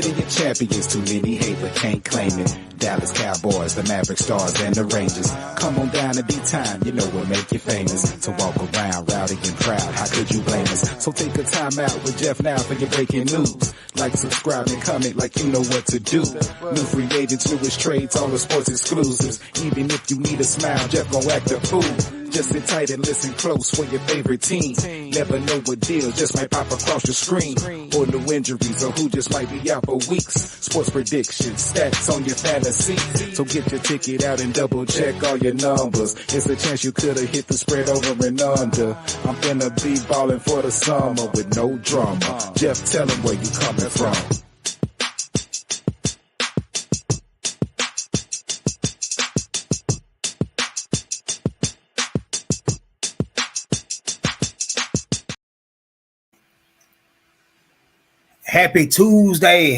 city of champions, too many hate but can't claim it. Dallas Cowboys, the Maverick Stars, and the Rangers. Come on down to D-Time, you know what make you famous. To walk around rowdy and proud, how could you blame us? So take a time out with Jeff now for your breaking news. Like, subscribe, and comment like you know what to do. New free agents, newest trades, all the sports exclusives. Even if you need a smile, Jeff gon' act a fool. Just sit tight and listen close for your favorite team. Never know what deal just might pop across your screen. Or new injuries or who just might be out for weeks. Sports predictions, stats on your fantasy. So get your ticket out and double check all your numbers. It's a chance you could've hit the spread over and under. I'm finna be ballin' for the summer with no drama. Jeff, tell him where you coming from. Happy Tuesday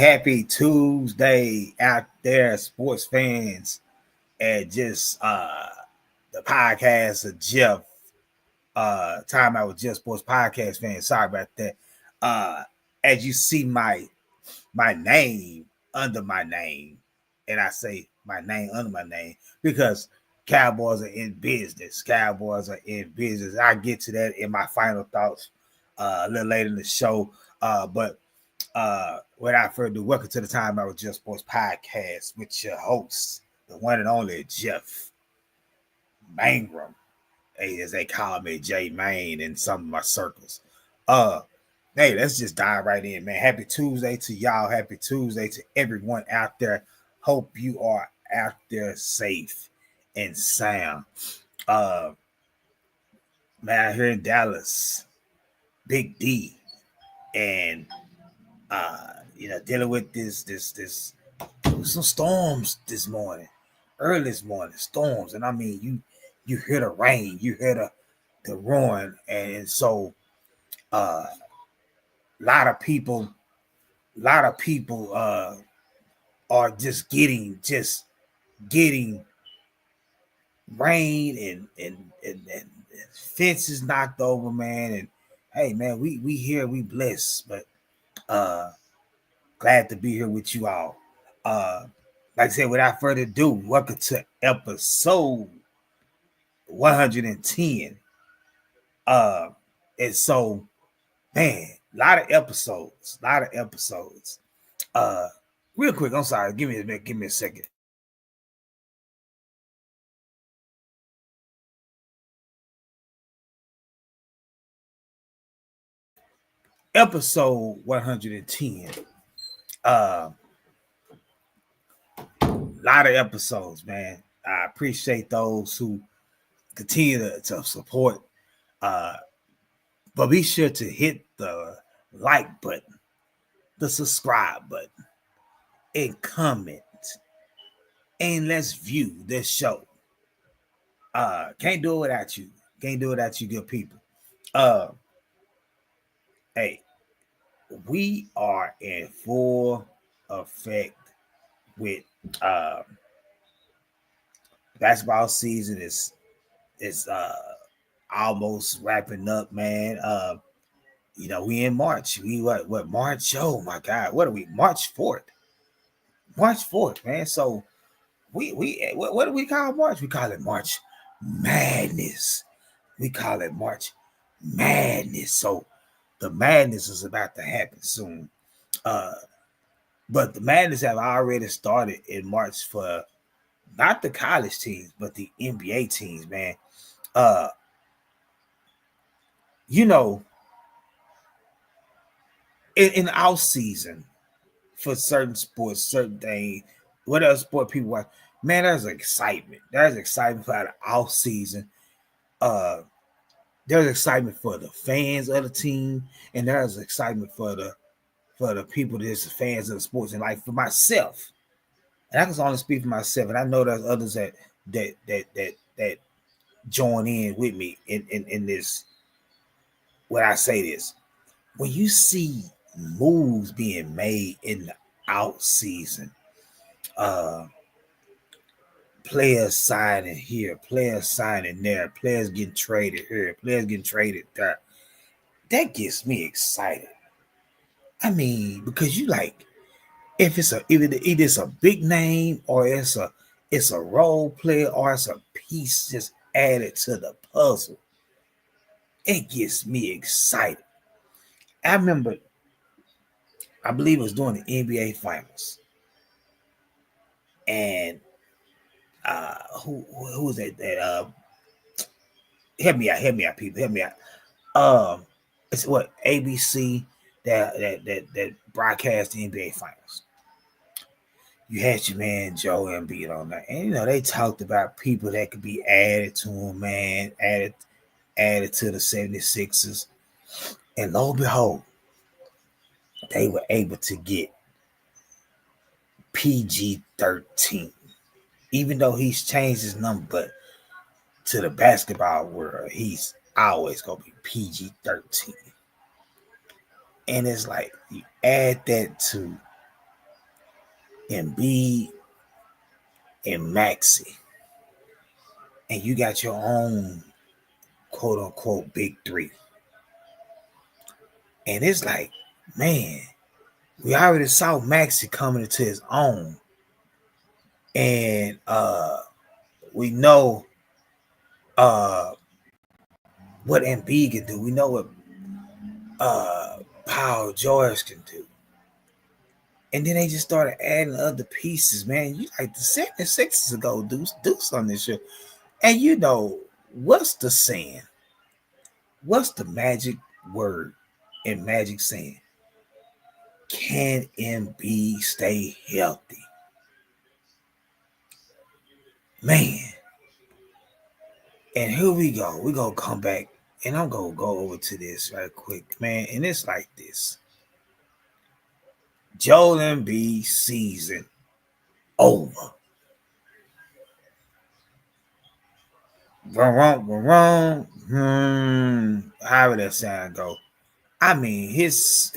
out there, sports fans, and just the podcast of Jeff. Time out with Jeff Sports Podcast fans. Sorry about that. As you see my name under my name, and I say my name under my name because Cowboys are in business. I get to that in my final thoughts a little later in the show. But without further ado, welcome to the Time Out with Jeff Sports Podcast with your host, the one and only Jeff Mangrum, as they call me, J Main in some of my circles. Hey, let's just dive right in, man. Happy Tuesday to y'all. Happy Tuesday to everyone out there. Hope you are out there safe and sound. Man, here in Dallas, Big D, and dealing with this some storms this morning, early this morning, storms, and I mean you hear the rain, you hear the roaring, and so a lot of people are just getting rain and fences knocked over, man. And hey, man, we here, we blessed, but glad to be here with you all. Like I said, without further ado, welcome to episode 110. And so, man, a lot of episodes. Real quick, I'm sorry, give me a second. Episode 110. A lot of episodes, man. I appreciate those who continue to support. But be sure to hit the like button, the subscribe button, and comment. And let's view this show. Can't do it without you. Good people. Hey, we are in full effect with basketball season is almost wrapping up, man. We in March. We what March? Oh my God, what are we? March 4th, man. So we what do we call March? We call it March Madness. So the madness is about to happen soon. But the madness have already started in March for not the college teams, but the NBA teams, man. In the off season for certain sports, certain things, what other sport people watch, man, there's excitement. There's excitement for the off season. There's excitement for the fans of the team, and there's excitement for the people that's fans of the sports. And like for myself, and I can only speak for myself, and I know there's others that join in with me in this. When I say this, when you see moves being made in the out season, players signing here, players signing there, players getting traded here, players getting traded there, that gets me excited. I mean, because you like, If it's either it's a big name or it's a role play or it's a piece just added to the puzzle, it gets me excited. I remember, I believe it was during the NBA Finals, and who was that? Help me out, people, help me out. It's what ABC that broadcast the NBA Finals. You had your man Joe Embiid on that, and they talked about people that could be added to him, man, added to the 76ers, and lo and behold, they were able to get PG-13, even though he's changed his number, but to the basketball world, he's always gonna be PG-13. And it's like you add that to Embiid and Maxey, and you got your own quote unquote big three. And it's like, man, we already saw Maxey coming into his own. And we know what Embiid can do. We know what Paul George can do. And then they just started adding other pieces, man. You like the 76ers ago do something this year. And what's the saying? What's the magic word in Magic saying? Can Embiid stay healthy? Man. And here we go. We're going to come back, and I'm going to go over to this right quick, man. And it's like this. Joel Embiid season over. Wrong. However that sound go. I mean, his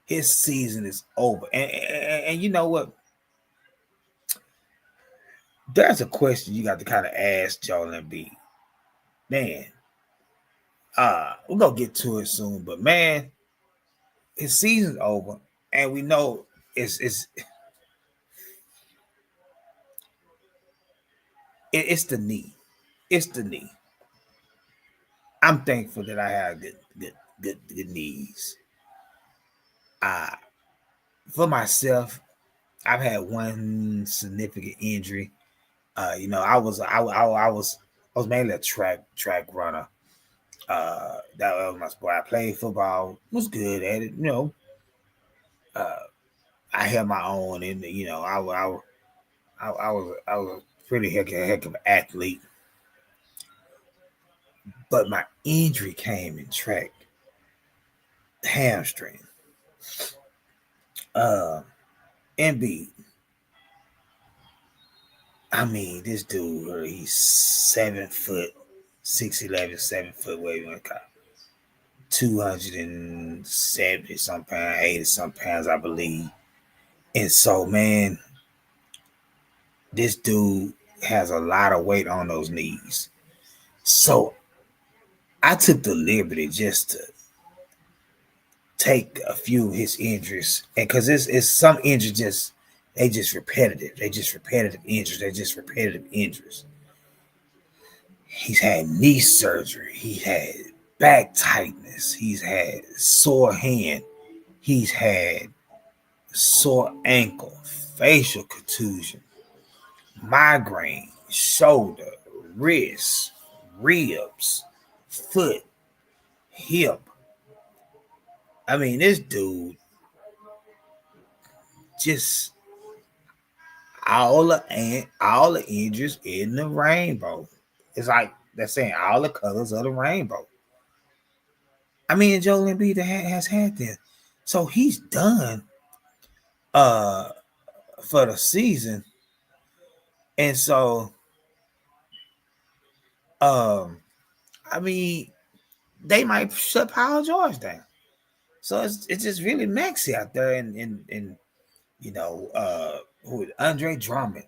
season is over. And you know what? There's a question you got to kind of ask Joel Embiid. Man, we're going to get to it soon, but man, his season's over, and we know it's the knee. It's the knee. I'm thankful that I have good knees. For myself, I've had one significant injury. I was mainly a track runner. That was my sport. I played football, was good at it. I held my own, and I was a pretty heck of an athlete. But my injury came in track, hamstring. Embiid. I mean, this dude, he's 7 foot, 6'11", 7 foot, waving 270 some pounds, 80 some pounds, I believe. And so, man, this dude has a lot of weight on those knees. So I took the liberty just to take a few of his injuries, and because it's some injuries they just repetitive. They just repetitive injuries. They're just repetitive injuries. He's had knee surgery. He's had back tightness. He's had sore hand. He's had sore ankle, facial contusion, migraine, shoulder, wrist, ribs, foot, hip. I mean, this dude just all the injuries in the rainbow. It's like they're saying all the colors of the rainbow. I mean, Joel Embiid has had them. So he's done for the season. And so I mean, they might shut Paul George down. So it's just really Maxey out there and who Andre Drummond.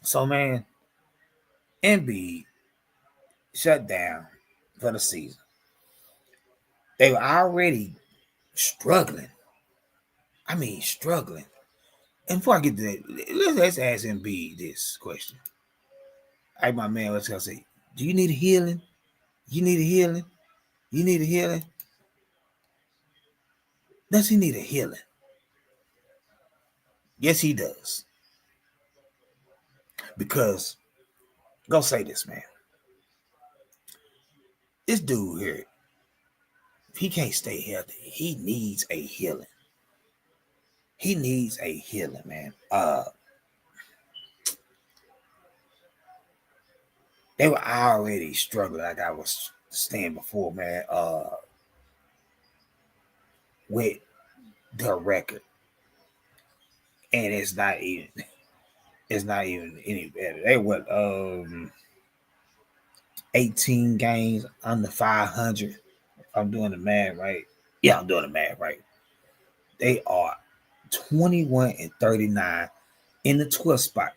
So man, Embiid shut down for the season. They were already struggling I mean, struggling. And before I get to that, let's ask Embiid this question. Hey, my man, let's go say, do you need a healing? You need a healing? You need a healing? Does he need a healing? Yes, he does. Because, go say this, man. This dude here, if he can't stay healthy, he needs a healing. He needs a healing, man. They were already struggling, like I was saying before, man, with the record. And it's not even any better. They went 18 games under 500. If I'm doing the math right. Yeah, I'm doing the math right. They are 21-39 in the 12th spot.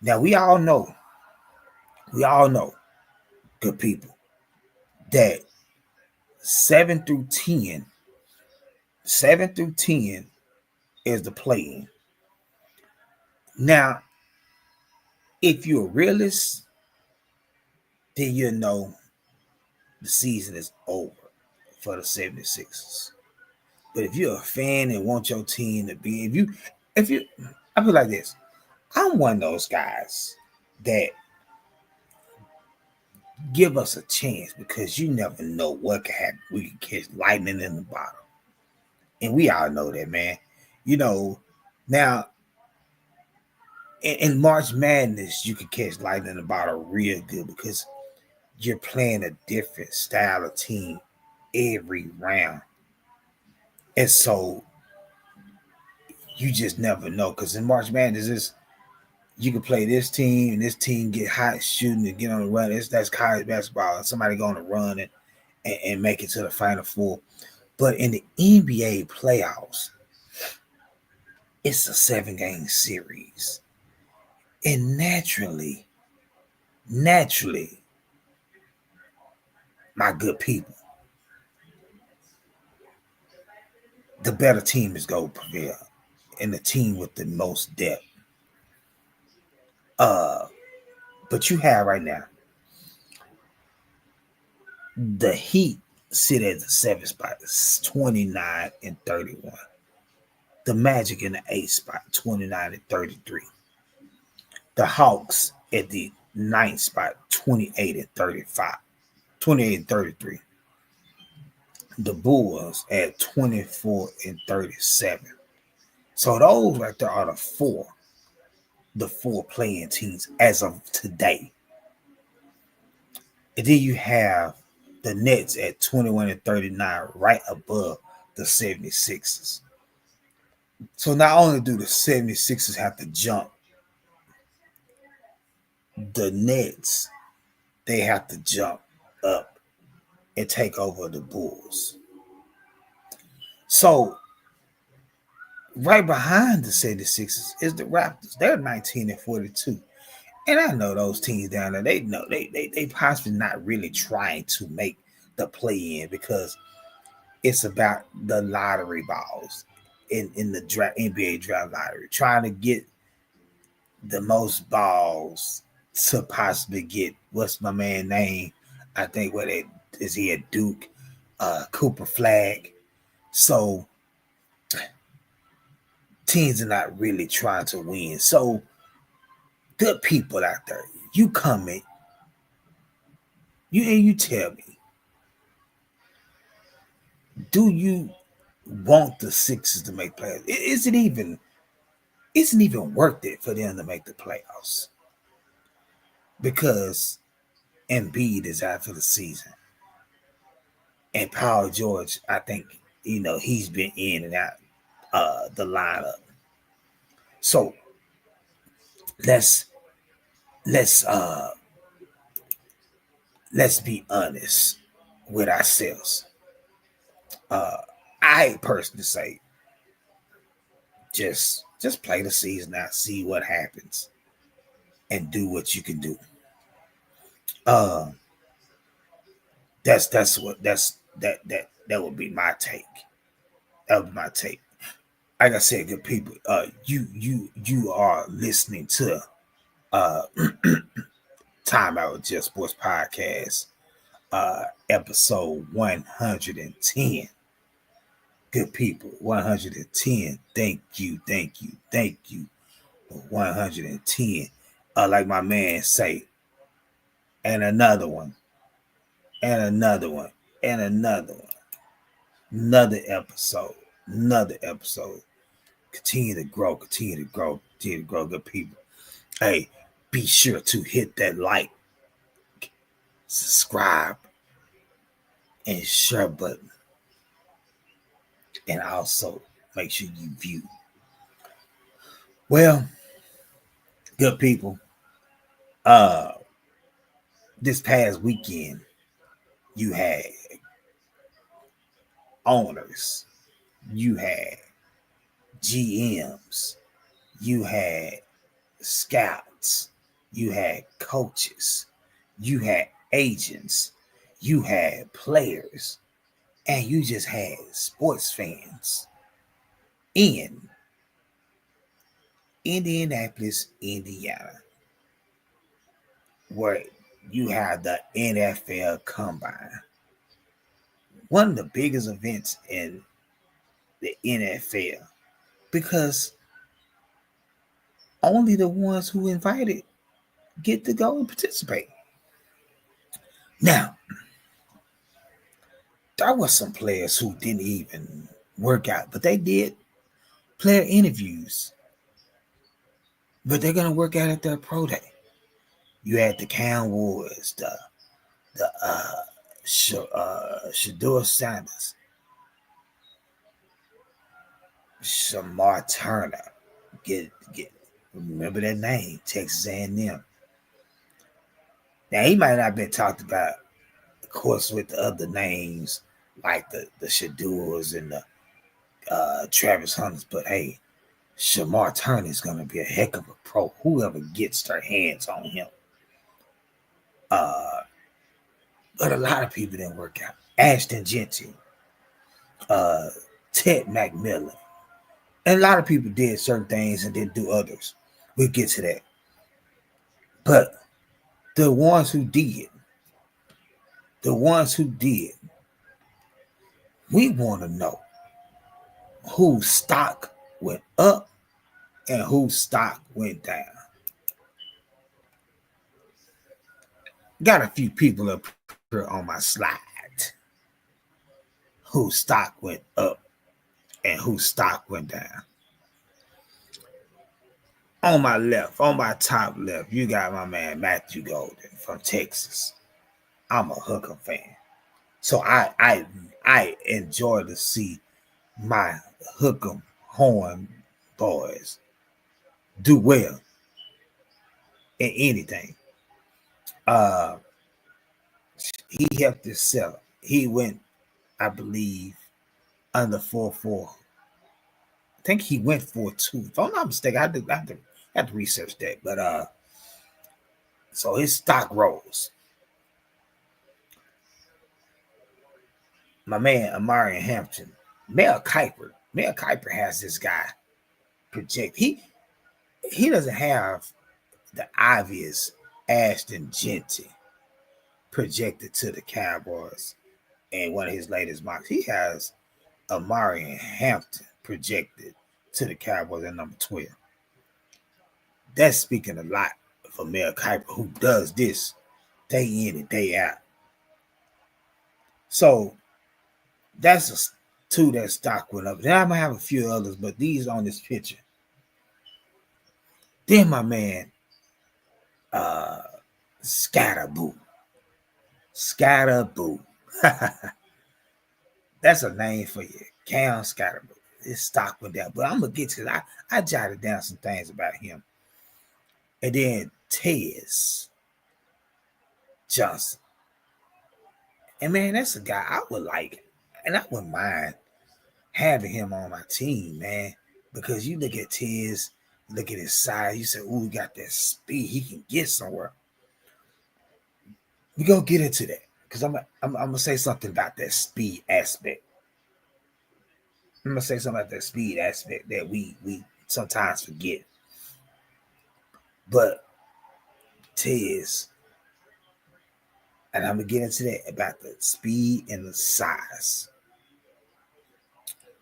Now we all know, good people, that 7 through 10 is the play-in. Now, if you're a realist, then you know the season is over for the 76ers. But if you're a fan and want your team to be, I feel like this. I'm one of those guys that give us a chance because you never know what can happen. We can catch lightning in the bottom. And we all know that, man. You know, now in March Madness, you can catch lightning in the bottle real good because you're playing a different style of team every round. And so you just never know. Because in March Madness, you can play this team and this team get hot shooting and get on the run. That's college basketball. And somebody going to run and make it to the Final Four. But in the NBA playoffs, it's a 7-game series. And naturally, my good people, the better team is going to prevail. And the team with the most depth. But you have right now, the Heat sit at the 7th spot, 29-31. The Magic in the 8th spot, 29-33. The Hawks at the 9th spot, 28-35. 28-33. The Bulls at 24-37. So those right there are the four playing teams as of today. And then you have the Nets at 21-39, right above the 76ers. So not only do the 76ers have to jump, the Nets, they have to jump up and take over the Bulls. So right behind the 76ers is the Raptors. They're 19-42. And I know those teams down there, they know they possibly not really trying to make the play in because it's about the lottery balls in the NBA draft lottery, trying to get the most balls to possibly get what's my man name? I think is he at Duke? Cooper Flag. So teams are not really trying to win. So good people out there, you comment, you tell me, do you want the Sixers to make playoffs? Isn't even worth it for them to make the playoffs because Embiid is out for the season, and Paul George, I think he's been in and out the lineup. So let's be honest with ourselves. I personally say just play the season out, see what happens, and do what you can do. That would be my take. That would be my take. like I said, good people, you are listening to uh Time Out Just Sports Podcast, episode 110. Good people, 110. Thank you. 110. Like my man say, and another one, and another one, and another one. Another episode. Continue to grow, good people. Hey, be sure to hit that like, subscribe, and share button. And also make sure you view. Well, good people, this past weekend, you had owners, you had GMs, you had scouts, you had coaches, you had agents, you had players, and you just had sports fans in Indianapolis, Indiana, where you have the NFL Combine, one of the biggest events in the NFL, because only the ones who invited get to go and participate. Now, there were some players who didn't even work out, but they did player interviews. But they're gonna work out at their pro day. You had the Cam Woods, the Shedeur Sanders, Shamar Turner. Get remember that name, Texas A&M. Now he might not have been talked about, of course, with the other names like the Shedeurs and the Travis Hunters, but hey, Shamar Turner is gonna be a heck of a pro. Whoever gets their hands on him. But a lot of people didn't work out. Ashton Jeanty, Ted McMillan, and a lot of people did certain things and didn't do others. We'll get to that. But the ones who did, we want to know whose stock went up and whose stock went down. Got a few people up here on my slide whose stock went up and whose stock went down. On my left, on my top left, you got my man Matthew Golden from Texas. I'm a Hooker fan, so I enjoy to see my Hooker Horn boys do well in anything. He helped himself. He went, I believe, under 4-4. I think he went 4-2. If I'm not mistaken, I have to research that. But so his stock rose. My man Amari Hampton, Mel Kiper has this guy project. He doesn't have the obvious Ashton Jeanty projected to the Cowboys in one of his latest mocks. He has Amari Hampton projected to the Cowboys at number 12. That's speaking a lot for Mel Kiper, who does this day in and day out. So that's two that stock went up. Then I might have a few others, but these on this picture. Then my man, Scatterboo. That's a name for you, Cam Scatterboo. His stock went down, but I'm gonna get to it. I jotted down some things about him. And then Tez Johnson. And man, that's a guy I would like, and I wouldn't mind having him on my team, man. Because you look at Tez, look at his size, you say, "Ooh, he got that speed. He can get somewhere." We gonna get into that because I'm gonna say something about that speed aspect. I'm gonna say something about that speed aspect that we sometimes forget. But Tez, and I'm gonna get into that about the speed and the size.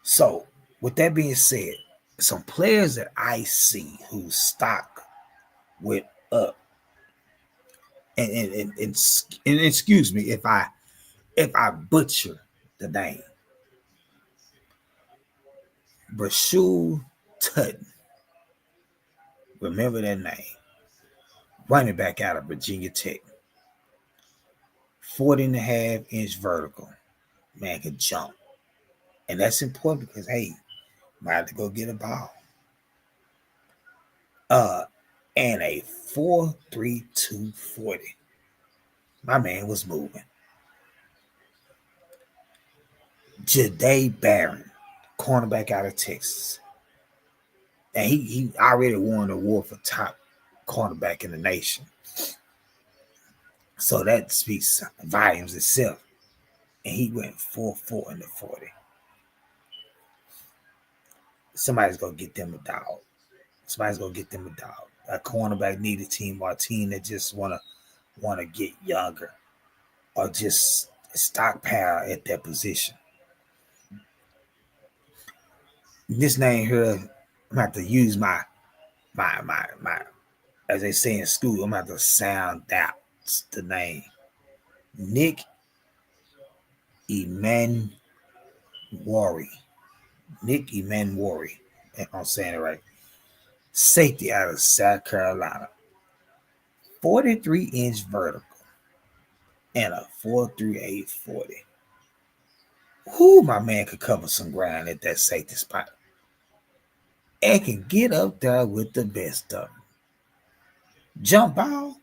So, with that being said, some players that I see whose stock went up, and excuse me if I butcher the name, Brashul Tutton. Remember that name. Running back out of Virginia Tech. 40.5-inch vertical. Man can jump. And that's important because, hey, might have to go get a ball. And a 4.32 40. My man was moving. Jahdae Barron, cornerback out of Texas. And he already won the award for top cornerback in the nation. So that speaks volumes itself. And he went 4.4 in the 40. Somebody's gonna get them a dog. A cornerback need a team or a team that just wanna get younger or just stockpile at that position. This name here, I'm gonna have to use my as they say in school, I'm gonna have to sound out the name. Nick Emmanwori. Nick Emmanwori. If I'm saying it right. Safety out of South Carolina. 43-inch vertical and a 4.38 40. Who my man could cover some ground at that safety spot and can get up there with the best of them. Jump ball,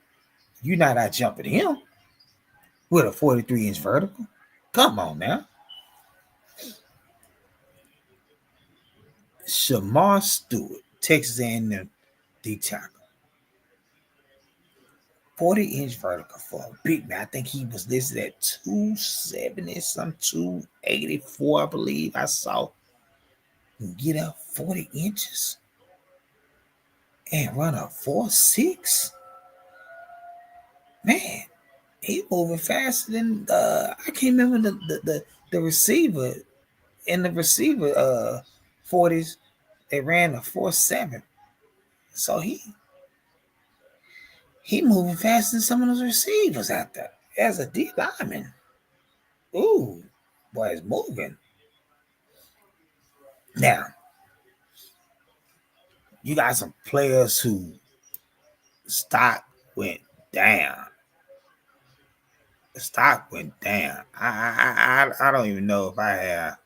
you're not out jumping him with a 43-inch vertical. Come on now. Shamar Stewart, Texas A&M D tackle. 40-inch vertical for a big man. I think he was listed at 270, some 284, I believe I saw. Get up 40 inches and run a 4.6. Man, he moving faster than I can't remember the receiver in the receiver 40s. They ran a 4.7. So he moving faster than some of those receivers out there as a D lineman. Ooh, boy, it's moving. Now, you got some players who stock went down. The stock went down. I don't even know if I have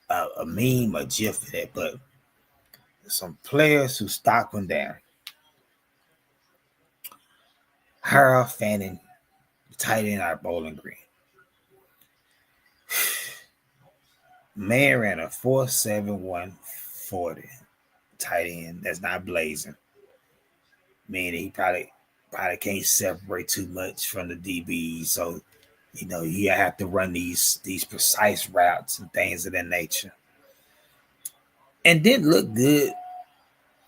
a meme or gif for that, but some players who stock went down. Harold Fanning, tight end out of Bowling Green. Man ran a 4.71 40 tight end. That's not blazing. Meaning he probably can't separate too much from the DB. So, you have to run these precise routes and things of that nature. And didn't look good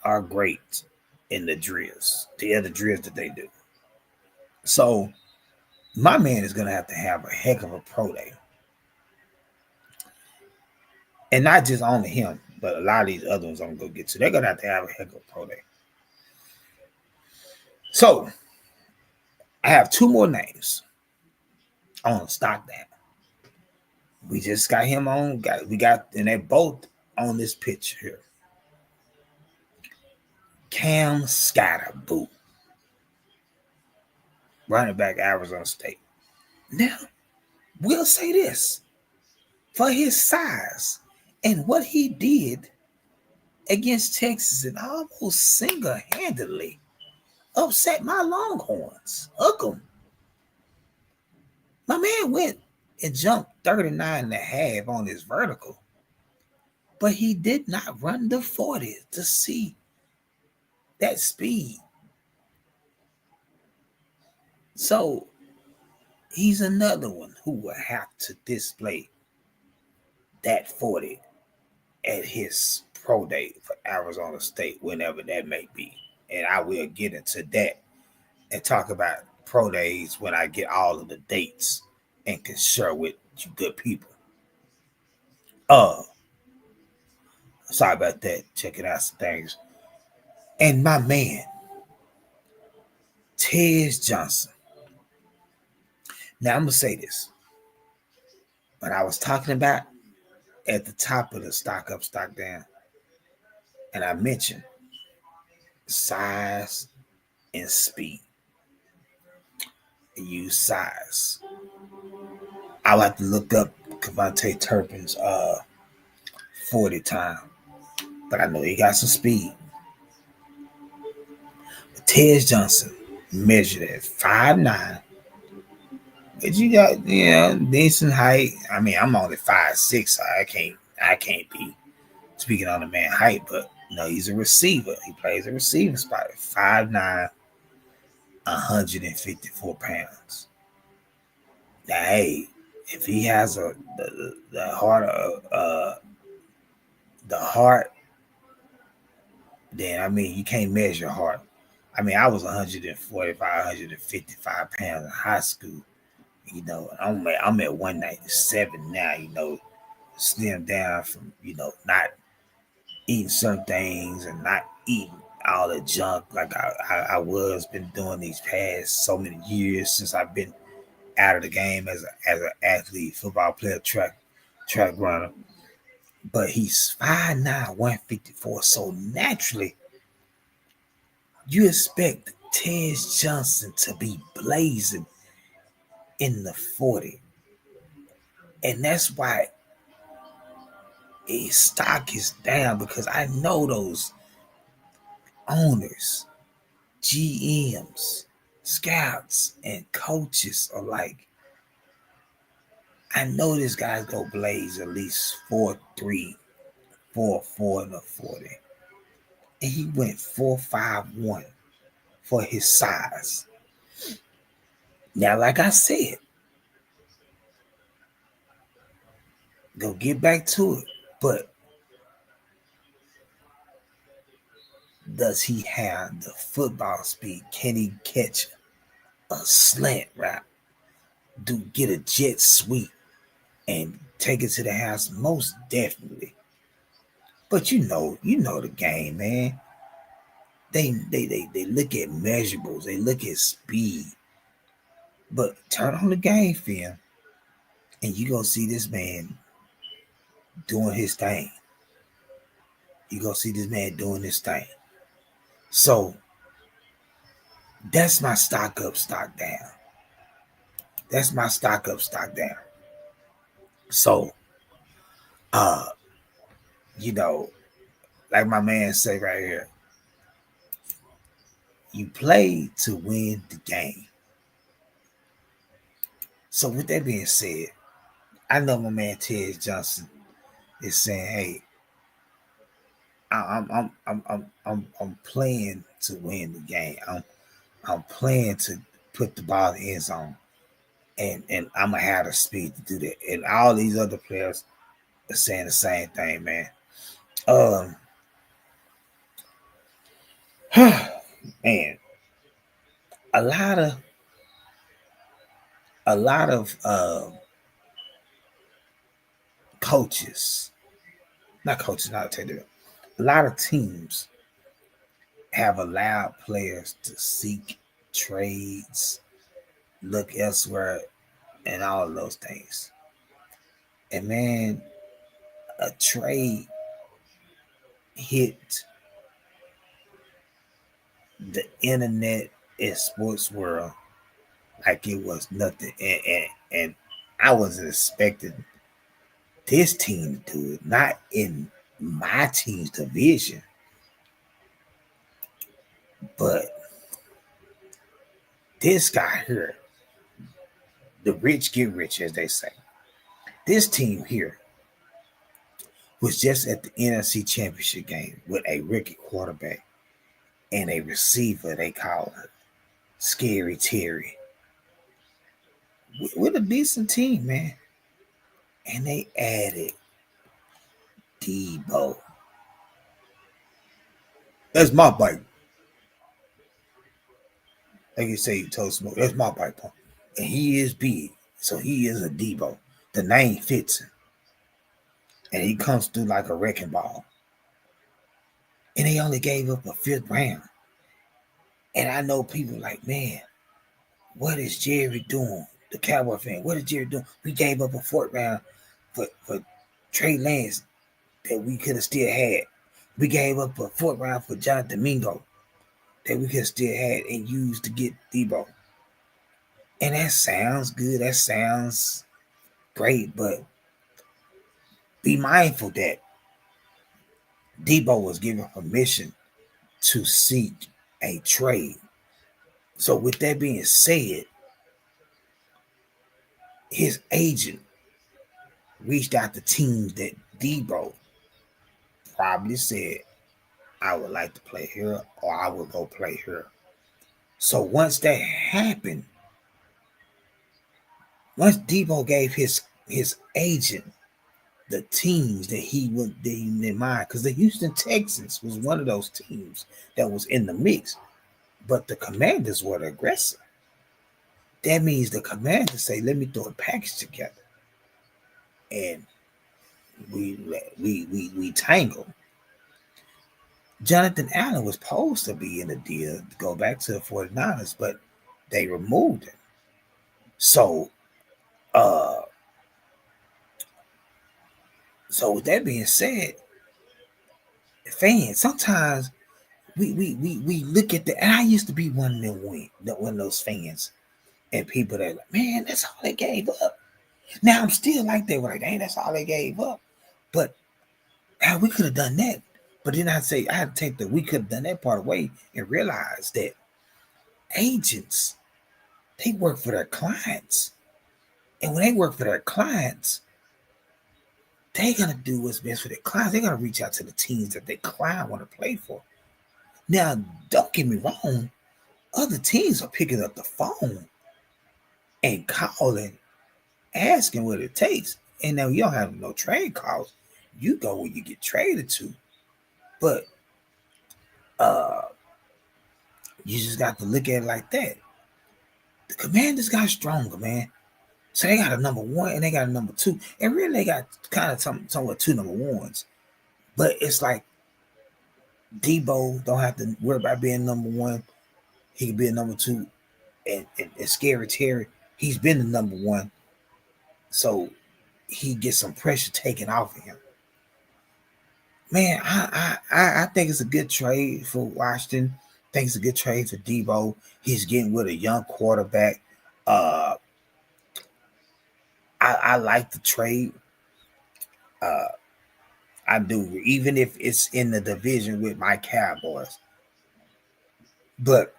or great in the drills, the other drills that they do. So, my man is going to have a heck of a pro day. And not just only him, but a lot of these other ones I'm going to go get to. They're going to have a heck of a pro day. So, I have two more names on stock down. We just got him on. And they're both on this picture here. Cam Scatterboo, running back, Arizona State. Now, we'll say this. For his size and what he did against Texas and almost single-handedly upset my Longhorns. Hook 'em. My man went and jumped 39.5 on his vertical, but he did not run the 40 to see that speed. So He's another one who will have to display that 40 at his pro day for Arizona State, whenever that may be. And I will get into that and talk about pro days when I get all of the dates and can share with you good people. Sorry about that. Checking out some things. And my man, Tej Johnson. Now I'm gonna say this. When I was talking about at the top of the stock up, stock down, and I mentioned size and speed. Use size. I like to look up KaVontae Turpin's 40 time, but I know he got some speed. But Tej Johnson measured at 5'9", but you got decent height. I mean, I'm only 5'6", so I can't be speaking on the man height, but no, he's a receiver. He plays a receiver spot at 5'9", 154 pounds. Now, hey, if he has the heart, then I mean you can't measure heart. I mean, I was 145, 155 pounds in high school. I'm at 197 now. Slim down from not eating certain things and not eating all the junk like I was been doing these past so many years since I've been out of the game as an athlete, football player, track runner. But he's 5'9", 154. So naturally, you expect Tej Johnson to be blazing in the 40. And that's why his stock is down, because I know those owners, GMs, scouts, and coaches are like, I know this guy's gonna blaze at least 4.3, 4.4 in the 40. And he went 4.51 for his size. Now, like I said, go get back to it. But does he have the football speed? Can he catch a slant route? Get a jet sweep and take it to the house? Most definitely. But you know the game, man. They look at measurables, they look at speed. But turn on the game film and you gonna see this man doing his thing. You gonna see this man doing his thing. So that's my stock up, stock down. That's my stock up, stock down. So, like my man say right here, you play to win the game. So with that being said, I know my man Tej Johnson is saying, "Hey, I'm playing to win the game. I'm playing to put the ball in the end zone, and I'm gonna have the speed to do that." And all these other players are saying the same thing, man. Man, a lot of coaches, not coaches, not take it. A lot of teams have allowed players to seek trades, look elsewhere, and all of those things. And man, a trade hit the internet and sports world like it was nothing. And I wasn't expecting this team to do it, not in my team's division. But this guy here, the rich get rich, as they say. This team here was just at the NFC Championship game with a rookie quarterback and a receiver they call Scary Terry. with a decent team, man. And they added Debo. That's my bike. Like you say, you told Smoke, that's my bike point. And he is big, so he is a Debo. The name fits him. And he comes through like a wrecking ball. And they only gave up a fifth round. And I know people like, man, what is Jerry doing? The Cowboy fan, what is Jerry doing? We gave up a fourth round for Trey Lance that we could have still had. We gave up a fourth round for Jonathan Mingo that we could have still had and used to get Debo. And that sounds good. That sounds great, but be mindful that Debo was given permission to seek a trade. So with that being said, his agent reached out to teams that Debo probably said, I would like to play here or I will go play here. So once that happened, once Debo gave his agent the teams that he would deem in mind, because the Houston Texans was one of those teams that was in the mix, but the Commanders were the aggressor. That means the Commanders say, let me throw a package together. And we tangle. Jonathan Allen was supposed to be in the deal to go back to the 49ers, but they removed him. So with that being said, fans, sometimes we look at and I used to be one of those fans and people that like, man, that's all they gave up. Now I'm still like that, like, dang, that's all they gave up. But we could have done that. But then I had to take the we could have done that part away and realize that agents, they work for their clients. And when they work for their clients, they're going to do what's best for their clients. They're going to reach out to the teams that their client want to play for. Now, don't get me wrong. Other teams are picking up the phone and calling, asking what it takes. And now you don't have no trade calls. You go where you get traded to. But you just got to look at it like that. The Commanders got stronger, man. So they got a number one and they got a number two. And really they got kind of somewhat two number ones. But it's like Debo don't have to worry about being number one. He can be a number two. And Scary Terry, he's been the number one. So he gets some pressure taken off of him. Man, I think it's a good trade for Washington. I think it's a good trade for Debo. He's getting with a young quarterback. I like the trade. I do, even if it's in the division with my Cowboys. But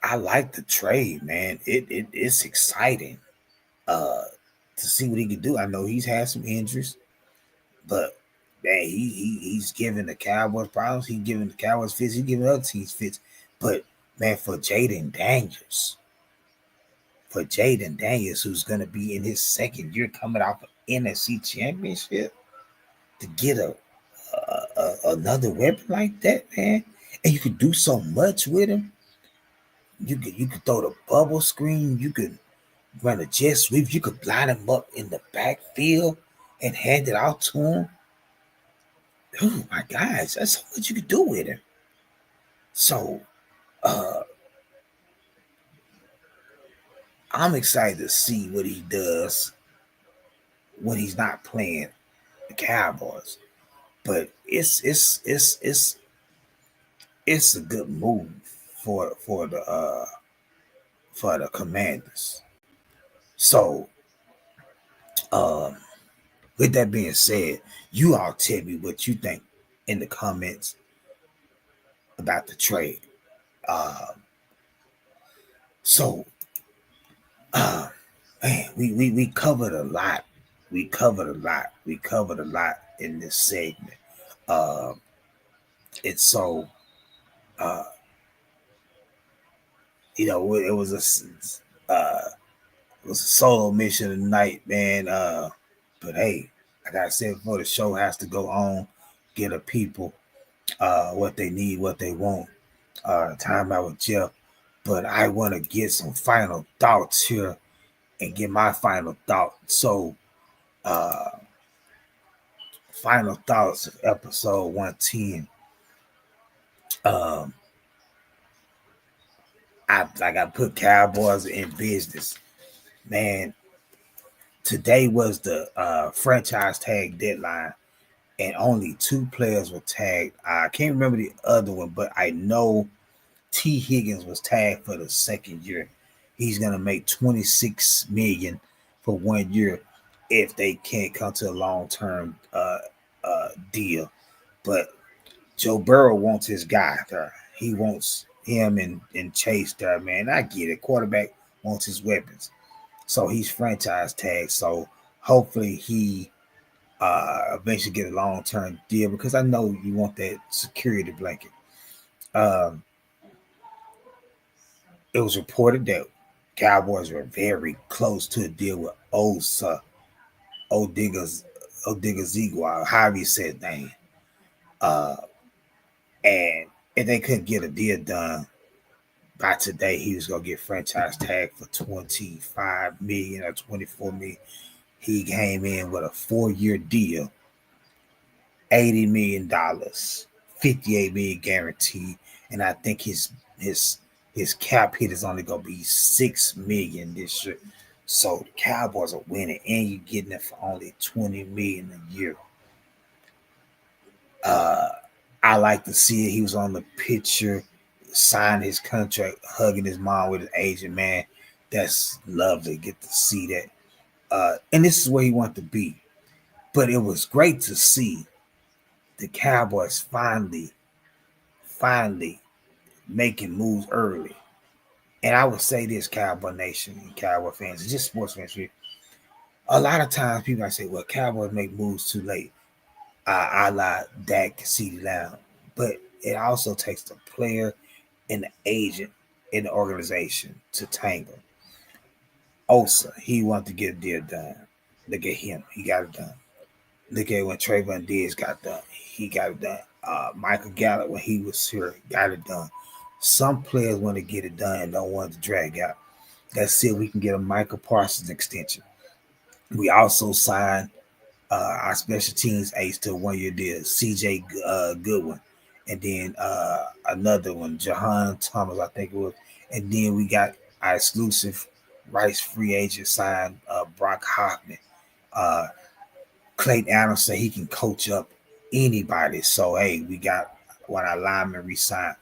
I like the trade, man. It's exciting to see what he can do. I know he's had some injuries, but man, he's giving the Cowboys problems. He's giving the Cowboys fits. He's giving other teams fits. But man, for Jayden Daniels, who's going to be in his second year coming off an NFC championship, to get another weapon like that, man, and you could do so much with him. You could throw the bubble screen. You could run a jet sweep. You could line him up in the backfield and hand it out to him. Oh my gosh, that's so much you could do with him. So I'm excited to see what he does when he's not playing the Cowboys. But it's a good move for the Commanders. So with that being said, you all tell me what you think in the comments about the trade. Man, we covered a lot. We covered a lot in this segment. It's so it was It was a solo mission tonight, man. But hey, like I said before, the show has to go on, get the people what they need, what they want. Time out with Jeff. But I want to get some final thoughts here and get my final thought. So, final thoughts of episode 110. Um, I put Cowboys in business, man. Today was the franchise tag deadline, and only 2 players were tagged. I can't remember the other one, but I know T. Higgins was tagged for the second year. He's gonna make $26 million for 1 year if they can't come to a long-term deal. But Joe Burrow wants his guy there. He wants him and Chase there, man. I get it. Quarterback wants his weapons. So he's franchise tagged. So hopefully he eventually get a long-term deal, because I know you want that security blanket. It was reported that Cowboys were very close to a deal with Osa Odigizigua, however you said name. And if they couldn't get a deal done by today, he was gonna get franchise tag for $25 million or $24 million. He came in with a 4-year deal, $80 million, $58 million guaranteed, and I think his cap hit is only gonna be $6 million this year. So the Cowboys are winning, and you're getting it for only $20 million a year. I like to see it. He was on the picture, signed his contract, hugging his mom with his agent, man. That's lovely. Get to see that. And this is where he wanted to be. But it was great to see the Cowboys finally making moves early. And I would say this, Cowboy Nation and Cowboy fans, and just sports fans here. A lot of times people might say, well, Cowboys make moves too late. A la Dak, CeeDee Lamb. But it also takes the player and the agent in the organization to tangle. Osa, he wanted to get a deal done. Look at him. He got it done. Look at when Trayvon Diggs got done. He got it done. Michael Gallup, when he was here, got it done. Some players want to get it done and don't want to drag out. Let's see if we can get a Michael Parsons extension. We also signed our special teams ace to a 1-year deal, CJ Goodwin. And then another one, Jahan Thomas, I think it was. And then we got our exclusive rights free agent signed, Brock Hoffman. Clayton Adams said he can coach up anybody. So, hey, we got what our linemen re-signed.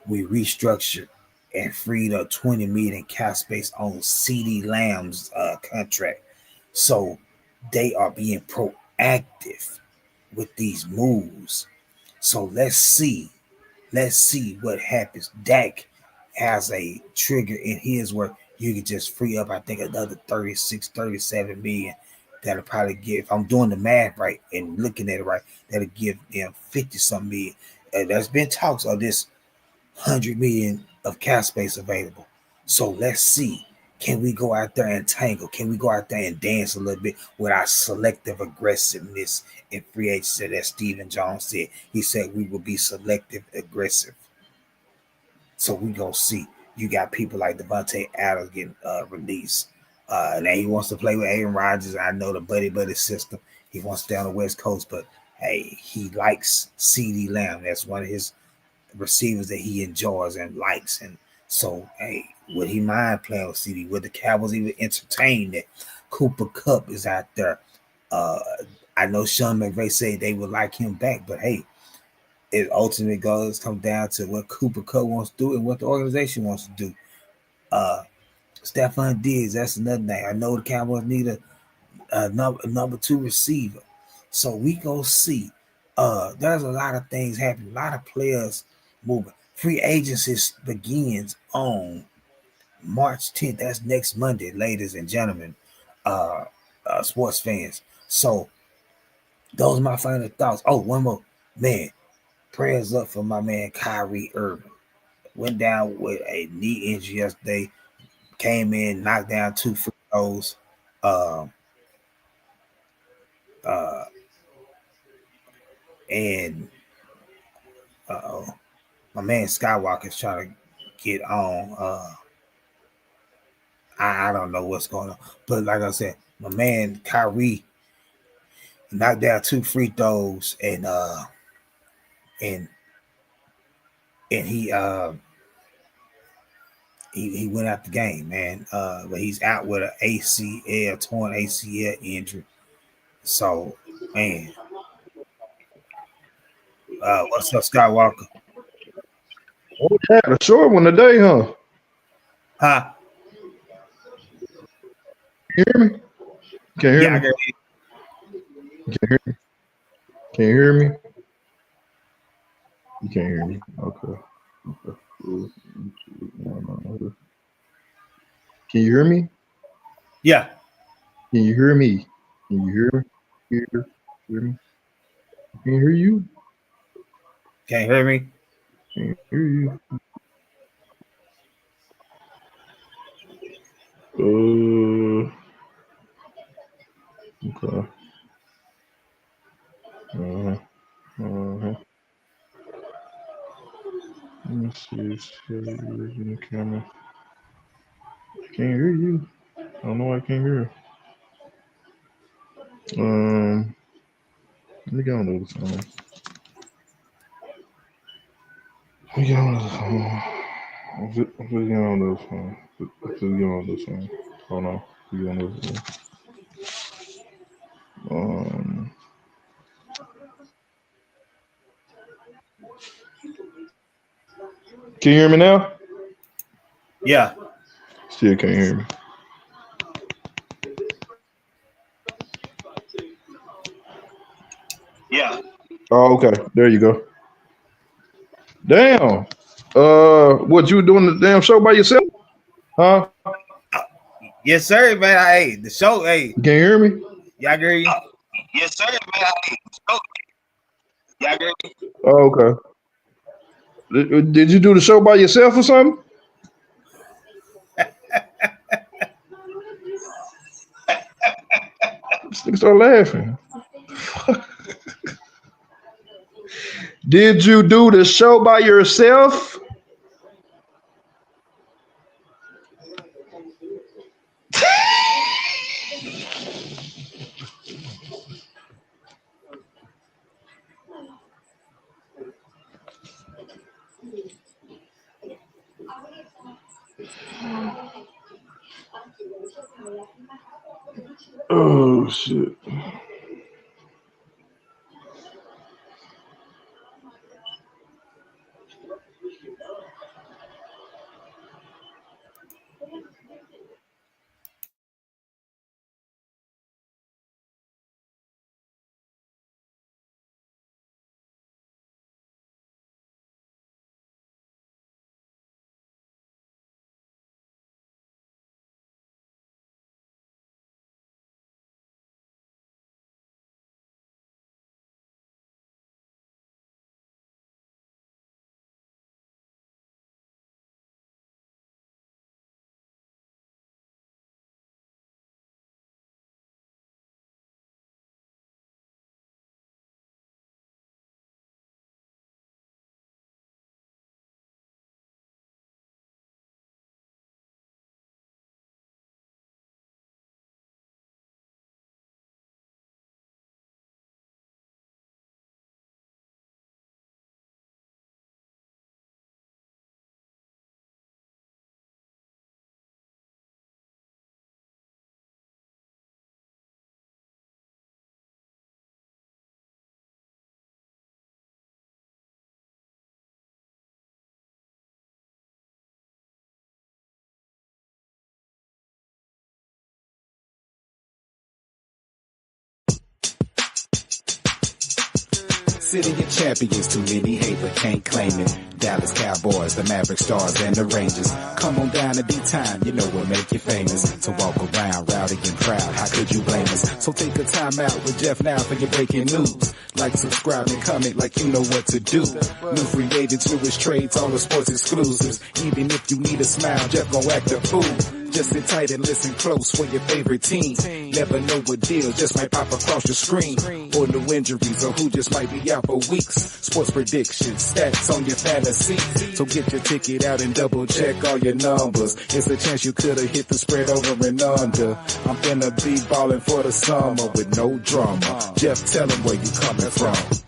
We restructured and freed up $20 million in cap space on CeeDee Lamb's contract. So they are being proactive with these moves. So let's see what happens. Dak has a trigger in his where you can just free up, I think, another 36, 37 million. That'll probably give, if I'm doing the math right and looking at it right, that'll give them 50-something million. There's been talks of this 100 million of cap space available. So let's see. Can we go out there and tangle? Can we go out there and dance a little bit with our selective aggressiveness in free agency that Stephen Jones said? He said we will be selective aggressive. So we gonna see. You got people like Devontae Adams getting released. Now he wants to play with Aaron Rodgers. I know the buddy system. He wants to stay on the West Coast, but hey, he likes CeeDee Lamb. That's one of his receivers that he enjoys and likes. And so, hey, would he mind playing with CeeDee? Would the Cowboys even entertain that? Cooper Kupp is out there. I know Sean McVay said they would like him back, but hey, it ultimately come down to what Cooper Kupp wants to do and what the organization wants to do. Stephon Diggs, that's another thing. I know the Cowboys need a number 2 receiver. So we go see. There's a lot of things happening. A lot of players moving. Free agency begins on March 10th. That's next Monday, ladies and gentlemen, sports fans. So those are my final thoughts. Oh, one more. Man, prayers up for my man Kyrie Irving. Went down with a knee injury yesterday. Came in, knocked down 2 free those. Um, and my man Skywalker's trying to get on. I don't know what's going on, but like I said, my man Kyrie knocked down 2 free throws, and he went out the game, man. But he's out with an torn ACL injury. So, man, what's up, Skywalker? Oh, yeah, the short one today, huh? Huh? You hear me? Can you hear Yeah, I me? can hear you. Can you hear me? You can't hear me. Okay. Cool. Can you hear me? Yeah. Can you hear me? Can you hear me? Hear me? Can you hear you? Can you hear me? Can you hear you? Okay. Let me see. The camera. I can't hear you. I don't know why I can't hear. Let me get on the other phone. Let me get on the other phone. Let's get on the other phone. Let's get on the other phone. Hold on. Let's get on the other phone. Can you hear me now? Yeah. Still can't hear me. Yeah. Oh, okay. There you go. Damn. What, you were doing the damn show by yourself? Huh? Yes, sir, man. Hey, the show. Hey, Can you hear me? y'all can hear you? Yes, sir, man. Hey, the show. Y'all can hear me? Oh, okay. Did you do the show by yourself or something? Start laughing. Did you do the show by yourself? Oh, shit. City of champions, too many hate but can't claim it. Dallas Cowboys, the Maverick Stars, and the Rangers. Come on down to D-Time, you know what make you famous. To walk around rowdy and proud, how could you blame us? So take a time out with Jeff now for your breaking news. Like, subscribe, and comment like you know what to do. New free agents, newest trades, all the sports exclusives. Even if you need a smile, Jeff gon' act a fool. Just sit tight and listen close for your favorite team. Never know what deal just might pop across your screen. Or new injuries or who just might be out for weeks. Sports predictions, stats on your fantasy. So get your ticket out and double check all your numbers. It's a chance you could have hit the spread over and under. I'm finna be ballin' for the summer with no drama. Jeff, tell him where you coming from.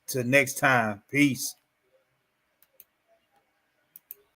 Till next time, peace.